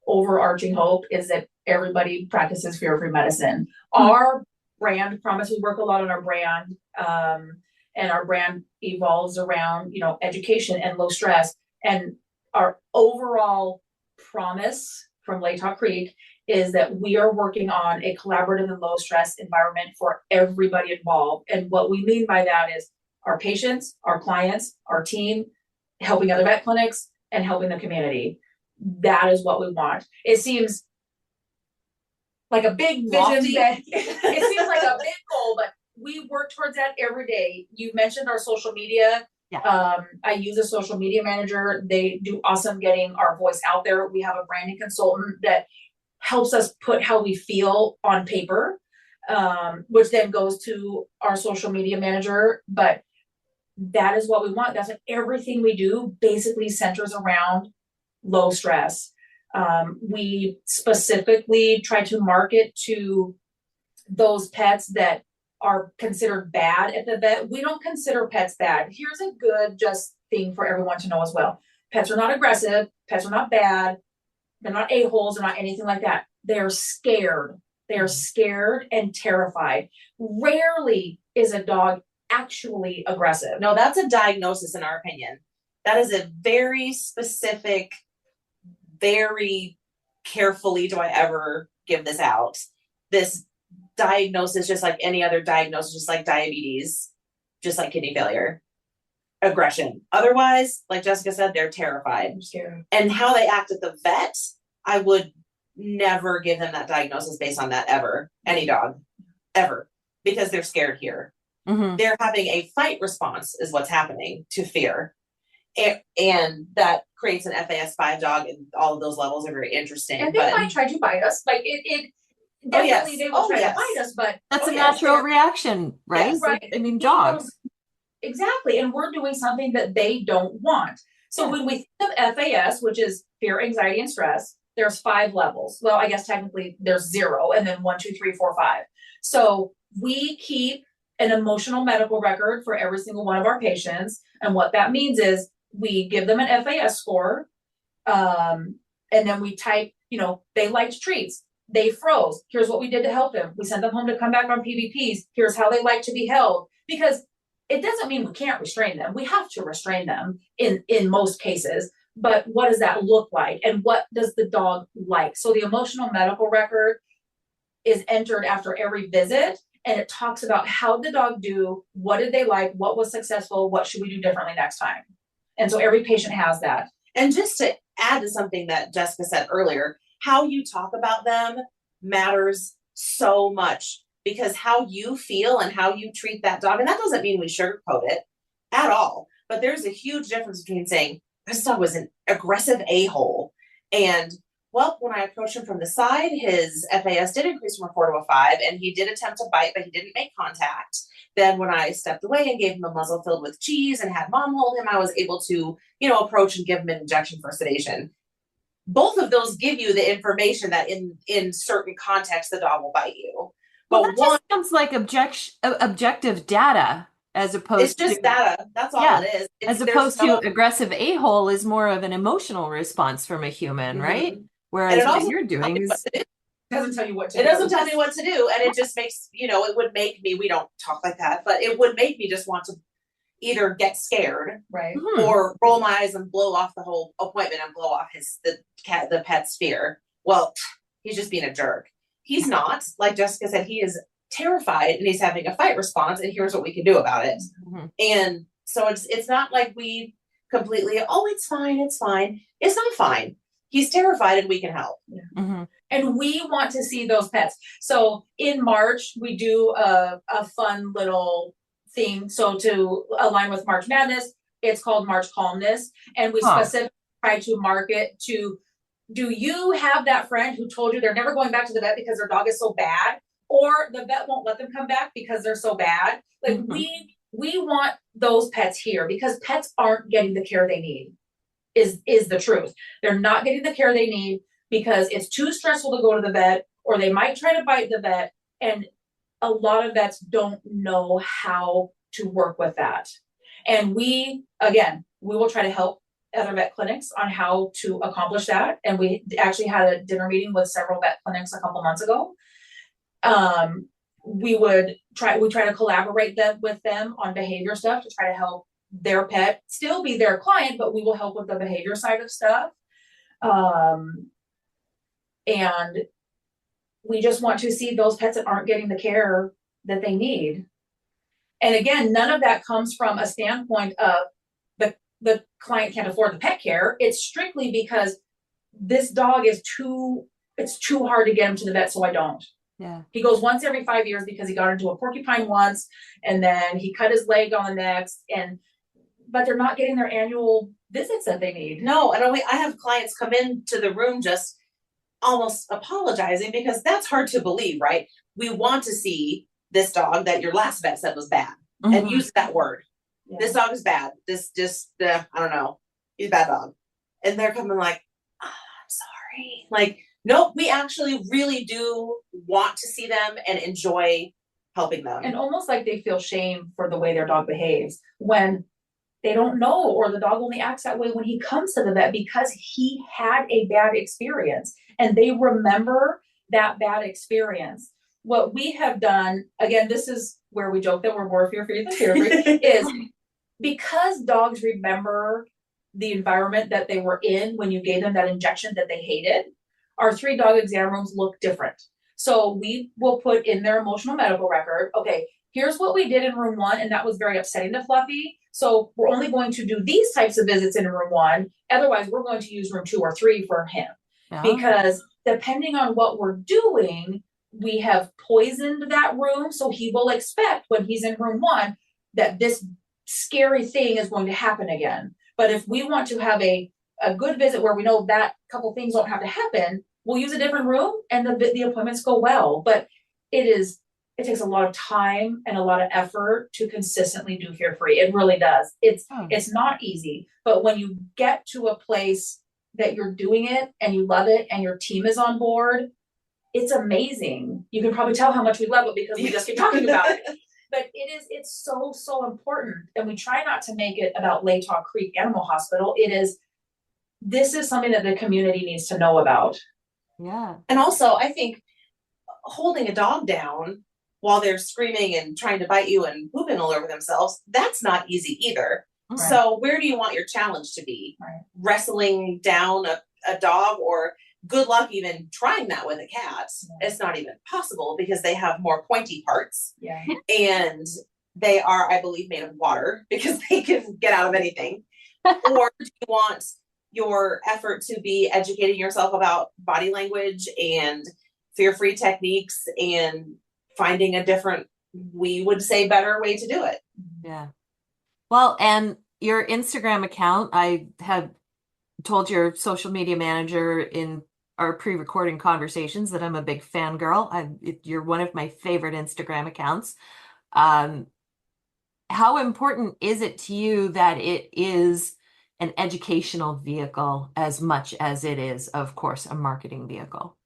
overarching hope is that everybody practices fear-free medicine. Our brand promise, we work a lot on our brand, and our brand evolves around, you know, education and low stress. And our overall promise from Latah Creek is that we are working on a collaborative and low stress environment for everybody involved. And what we mean by that is our patients, our clients, our team, helping other vet clinics, and helping the community. That is what we want. It seems like a big vision. It seems like a big goal, but we work towards that every day. You mentioned our social media. Yeah. I use a social media manager. They do awesome getting our voice out there. We have a branding consultant that helps us put how we feel on paper, which then goes to our social media manager. But that is what we want. That's what everything we do basically centers around low stress. We specifically try to market to those pets that are considered bad at the vet. We don't consider pets bad. Here's a good just thing for everyone to know as well. Pets are not aggressive. Pets are not bad. They're not a-holes. They're not anything like that. They're scared. They are scared and terrified. Rarely is a dog actually aggressive. No, that's a diagnosis in our opinion. That is a very specific, very carefully do I ever give this out. This diagnosis, just like any other diagnosis, just like diabetes, just like kidney failure, aggression. Otherwise, like Jessica said, they're terrified. I'm scared. And how they act at the vet, I would never give them that diagnosis based on that ever. Any dog, ever, because they're scared here. They're having a fight response is what's happening to fear. And that creates an FAS 5 dog, and all of those levels are very interesting. And they might try to bite us. Like it definitely they will try to bite us, but that's a natural reaction, right? Yes, right. I mean, dogs. Exactly. And we're doing something that they don't want. So when we think of FAS, which is fear, anxiety, and stress, there's 5 levels. Well, I guess technically there's 0 and then 1, 2, 3, 4, 5. So we keep an emotional medical record for every single one of our patients. And what that means is we give them an FAS score. And then we type, you know, they liked treats. They froze. Here's what we did to help them. We sent them home to come back on PVPs. Here's how they like to be held. Because it doesn't mean we can't restrain them. We have to restrain them in most cases. But what does that look like? And what does the dog like? So the emotional medical record is entered after every visit. And it talks about how did the dog do? What did they like? What was successful? What should we do differently next time? And so every patient has that. And just to add to something that Jessica said earlier, how you talk about them matters so much, because how you feel and how you treat that dog, and that doesn't mean we sugarcoat it at all, but there's a huge difference between saying this dog was an aggressive a-hole and, well, when I approached him from the side, his FAS did increase from a 4 to a 5, and he did attempt to bite, but he didn't make contact. Then when I stepped away and gave him a muzzle filled with cheese and had mom hold him, I was able to, you know, approach and give him an injection for sedation. Both of those give you the information that in certain contexts, the dog will bite you. But that just sounds like objective data as opposed to... It's just data. That's all it is. As opposed to aggressive a-hole is more of an emotional response from a human, right? Whereas what you're doing is... It doesn't tell you what to do. It doesn't tell me what to do. And it just makes, you know, it would make me, we don't talk like that, but it would make me just want to either get scared, right, or roll my eyes and blow off the whole appointment and blow off the pet's fear. Well, he's just being a jerk. He's not. Like Jessica said, he is terrified and he's having a fight response, and here's what we can do about it. And so it's not like we completely, oh, it's fine. It's not fine. he's terrified and we can help. Mhm. And we want to see those pets. So in March, we do a fun little thing. So to align with March Madness, it's called March Calmness. And we specifically try to market to, do you have that friend who told you they're never going back to the vet because their dog is so bad? Or the vet won't let them come back because they're so bad? Like we want those pets here because pets aren't getting the care they need, is the truth. They're not getting the care they need because it's too stressful to go to the vet, or they might try to bite the vet. And a lot of vets don't know how to work with that. And we will try to help other vet clinics on how to accomplish that. And we actually had a dinner meeting with several vet clinics a couple months ago. We try to collaborate with them on behavior stuff to try to help their pet still be their client, but we will help with the behavior side of stuff. And we just want to see those pets that aren't getting the care that they need. And again, none of that comes from a standpoint of the client can't afford the pet care. It's strictly because this dog it's too hard to get him to the vet, so I don't. Yeah. He goes once every 5 years because he got into a porcupine once, and then he cut his leg on the next, but they're not getting their annual visits that they need. No, and I have clients come into the room just almost apologizing because that's hard to believe, right? We want to see this dog that your last vet said was bad and use that word. Yeah. This dog is bad. This just, I don't know. He's a bad dog. And they're coming like, oh, I'm sorry. Like, nope, we actually really do want to see them and enjoy helping them. And almost like they feel shame for the way their dog behaves when they don't know, or the dog only acts that way when he comes to the vet because he had a bad experience and they remember that bad experience. What we have done, again, this is where we joke that we're more fear-free than fear-free, is because dogs remember the environment that they were in when you gave them that injection that they hated, our 3 dog exam rooms look different. So we will put in their emotional medical record, okay, here's what we did in room 1, and that was very upsetting to Fluffy. So we're only going to do these types of visits in room 1. Otherwise, we're going to use room 2 or 3 for him. Oh. Because depending on what we're doing, we have poisoned that room. So he will expect when he's in room 1 that this scary thing is going to happen again. But if we want to have a good visit where we know that couple things don't have to happen, we'll use a different room and the appointments go well. But it takes a lot of time and a lot of effort to consistently do fear-free. It really does. It's not easy, but when you get to a place that you're doing it and you love it and your team is on board, it's amazing. You can probably tell how much we love it because we just keep talking about it. But it's so, so important. And we try not to make it about Latah Creek Animal Hospital. This is something that the community needs to know about. Yeah. And also, I think holding a dog down while they're screaming and trying to bite you and pooping all over themselves, that's not easy either. Right. So where do you want your challenge to be? Right. Wrestling down a dog, or good luck even trying that with a cat. Yeah. It's not even possible because they have more pointy parts. Yeah. And they are, I believe, made of water because they can get out of anything. Or do you want your effort to be educating yourself about body language and fear-free techniques and finding a different, we would say, better way to do it? Yeah. Well, and your Instagram account, I had told your social media manager in our pre-recording conversations that I'm a big fangirl. You're one of my favorite Instagram accounts. How important is it to you that it is an educational vehicle as much as it is, of course, a marketing vehicle?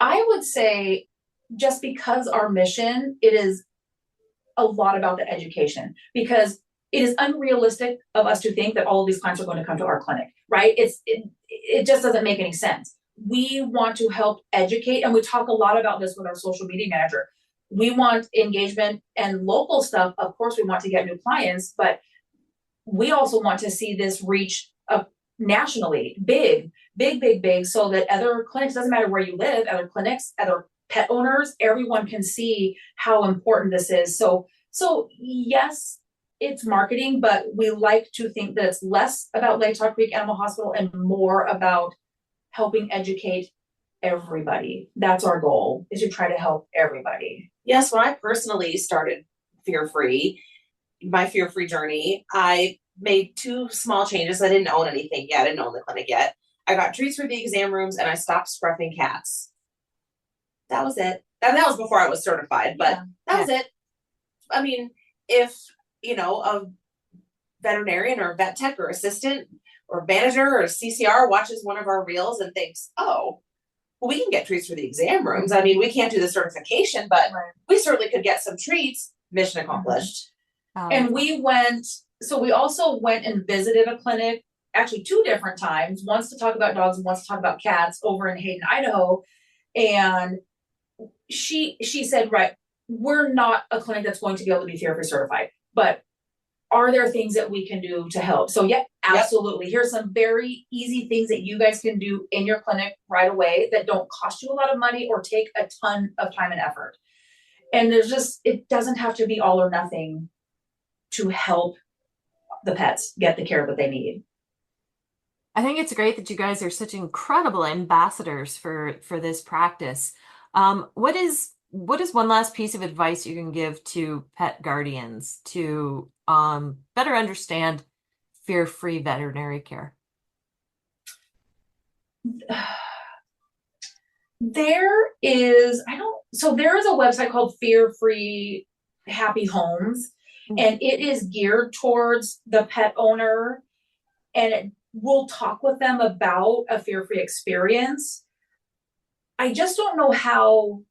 I would say, just because our mission, it is a lot about the education, because it is unrealistic of us to think that all of these clients are going to come to our clinic, right? It just doesn't make any sense. We want to help educate, and we talk a lot about this with our social media manager. We want engagement and local stuff. Of course, we want to get new clients, but we also want to see this reach up nationally, big, so that other clinics, doesn't matter where you live, other clinics, other pet owners, everyone can see how important this is. So yes, it's marketing, but we like to think that it's less about Latah Creek Animal Hospital and more about helping educate everybody. That's our goal, is to try to help everybody. Yes, when I personally started my fear-free journey, I made 2 small changes. I didn't own anything yet. I didn't own the clinic yet. I got treats for the exam rooms and I stopped scruffing cats. That was it. And that was before I was certified, but that was it. I mean, if, a veterinarian or vet tech or assistant or manager or CCR watches one of our reels and thinks, oh, well, we can get treats for the exam rooms. I mean, we can't do the certification, but we certainly could get some treats. Mission accomplished. And we also went and visited a clinic, actually 2 different times, once to talk about dogs and once to talk about cats, over in Hayden, Idaho. And she said, right, we're not a clinic that's going to be able to be fear-free certified, but are there things that we can do to help? So absolutely. Yep. Here's some very easy things that you guys can do in your clinic right away that don't cost you a lot of money or take a ton of time and effort. And it doesn't have to be all or nothing to help the pets get the care that they need. I think it's great that you guys are such incredible ambassadors for this practice. What is one last piece of advice you can give to pet guardians to better understand fear-free veterinary care? There is a website called Fear Free Happy Homes, and it is geared towards the pet owner, and it will talk with them about a fear-free experience. I just don't know how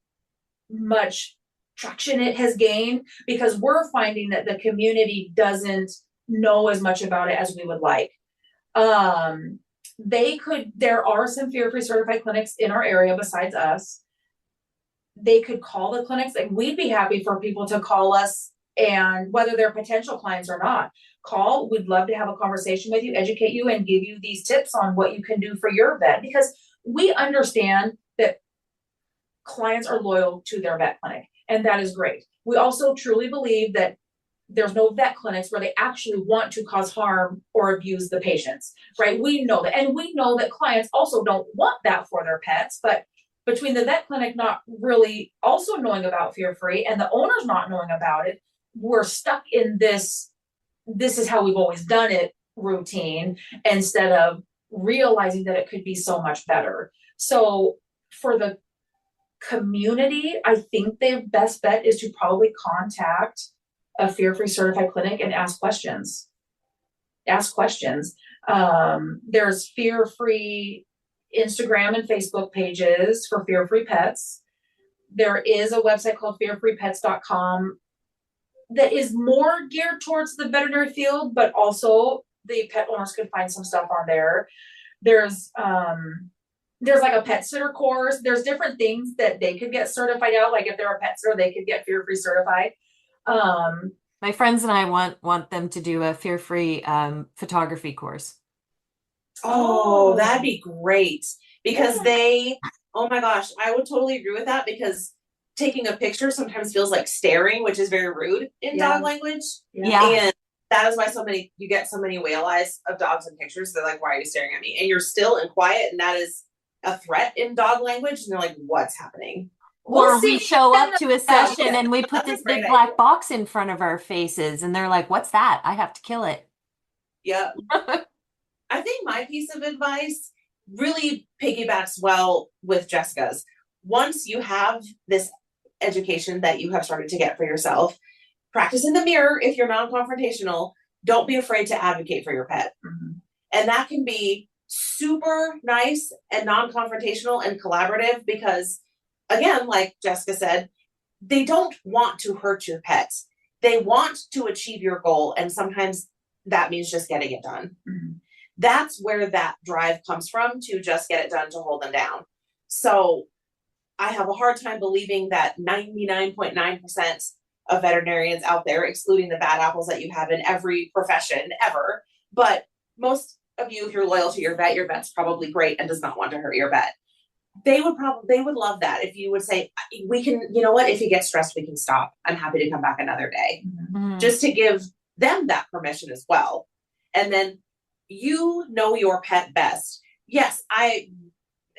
much traction it has gained, because we're finding that the community doesn't know as much about it as we would like. There are some fear-free certified clinics in our area besides us. They could call the clinics, and we'd be happy for people to call us, and whether they're potential clients or not, call. We'd love to have a conversation with you, educate you, and give you these tips on what you can do for your vet, because we understand that clients are loyal to their vet clinic, and that is great. We also truly believe that there's no vet clinics where they actually want to cause harm or abuse the patients, right? We know that. And we know that clients also don't want that for their pets, but between the vet clinic not really also knowing about fear-free and the owners not knowing about it, we're stuck in this is how we've always done it routine, instead of realizing that it could be so much better. So for the community, I think the best bet is to probably contact a fear-free certified clinic and ask questions. There's fear-free Instagram and Facebook pages for fear-free pets. There is a website called fearfreepets.com that is more geared towards the veterinary field, but also the pet owners could find some stuff on there. There's like a pet sitter course. There's different things that they could get certified out. Like if they're a pet sitter, they could get fear-free certified. My friends and I want them to do a fear-free photography course. Oh, that'd be great, because oh my gosh, I would totally agree with that, because taking a picture sometimes feels like staring, which is very rude in dog language. Yeah. And that is why you get so many whale eyes of dogs in pictures. They're like, why are you staring at me? And you're still and quiet, and that is a threat in dog language. And they're like, what's happening? Or we show up to a session and we put this big black box in front of our faces, and they're like, what's that? I have to kill it. Yep. I think my piece of advice really piggybacks well with Jessica's. Once you have this education that you have started to get for yourself, practice in the mirror. If you're non-confrontational, don't be afraid to advocate for your pet. Mm-hmm. And that can be super nice and non-confrontational and collaborative, because again, like Jessica said, they don't want to hurt your pet. They want to achieve your goal. And sometimes that means just getting it done. Mm-hmm. That's where that drive comes from, to just get it done, to hold them down. So I have a hard time believing that 99.9% of veterinarians out there, excluding the bad apples that you have in every profession ever, but most of you, if you're loyal to your vet's probably great and does not want to hurt your vet. They would love that if you would say, we can, you know what, if you get stressed, we can stop. I'm happy to come back another day. Mm-hmm. Just to give them that permission as well. And then you know your pet best. Yes, I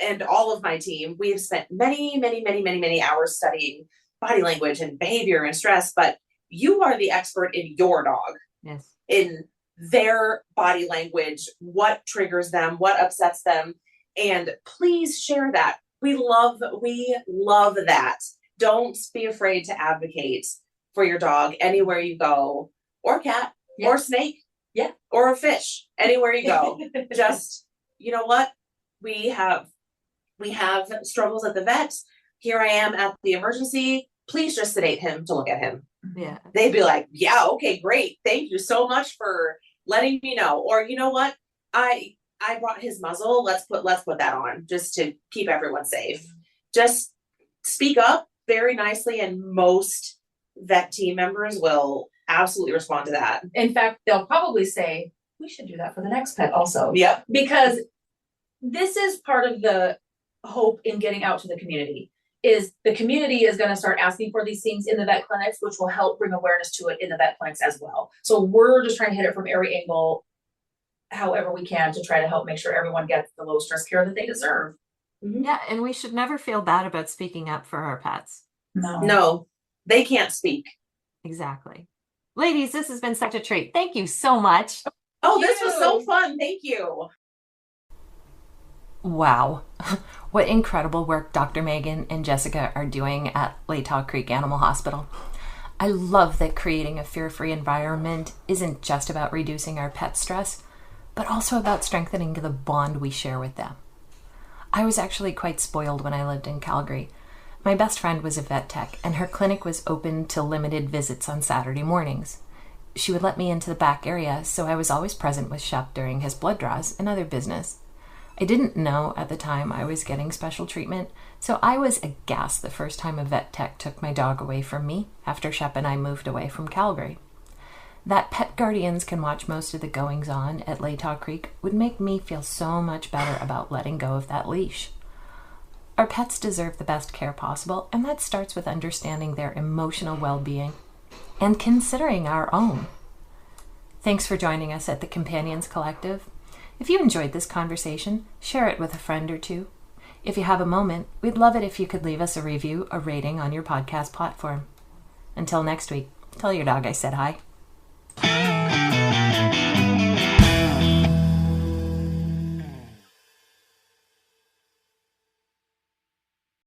and all of my team, we have spent many hours studying body language and behavior and stress, but you are the expert in your dog. Yes. In their body language, what triggers them, what upsets them, and please share that. We love that. Don't be afraid to advocate for your dog anywhere you go, or cat, or snake, or a fish, anywhere you go. Just, you know what? We have struggles at the vet. Here I am at the emergency. Please just sedate him to look at him. Yeah. They'd be like, yeah, okay, great. Thank you so much for letting me know. Or you know what? I brought his muzzle. Let's put that on just to keep everyone safe. Just speak up very nicely, and most vet team members will absolutely respond to that. In fact, they'll probably say, we should do that for the next pet also. Yep. Because this is part of the hope in getting out to the community, is the community is going to start asking for these things in the vet clinics, which will help bring awareness to it in the vet clinics as well. So we're just trying to hit it from every angle, however we can, to try to help make sure everyone gets the low stress care that they deserve. Yeah, and we should never feel bad about speaking up for our pets. No, they can't speak. Exactly. Ladies, this has been such a treat. Thank you so much. Oh, this was so fun. Thank you. Wow. What incredible work Dr. Megan and Jessica are doing at Latah Creek Animal Hospital. I love that creating a fear-free environment isn't just about reducing our pet stress, but also about strengthening the bond we share with them. I was actually quite spoiled when I lived in Calgary. My best friend was a vet tech, and her clinic was open to limited visits on Saturday mornings. She would let me into the back area, so I was always present with Shep during his blood draws and other business. I didn't know at the time I was getting special treatment, so I was aghast the first time a vet tech took my dog away from me after Shep and I moved away from Calgary. That pet guardians can watch most of the goings-on at Latah Creek would make me feel so much better about letting go of that leash. Our pets deserve the best care possible, and that starts with understanding their emotional well-being and considering our own. Thanks for joining us at the Companions Collective. If you enjoyed this conversation, share it with a friend or two. If you have a moment, we'd love it if you could leave us a review or rating on your podcast platform. Until next week, tell your dog I said hi.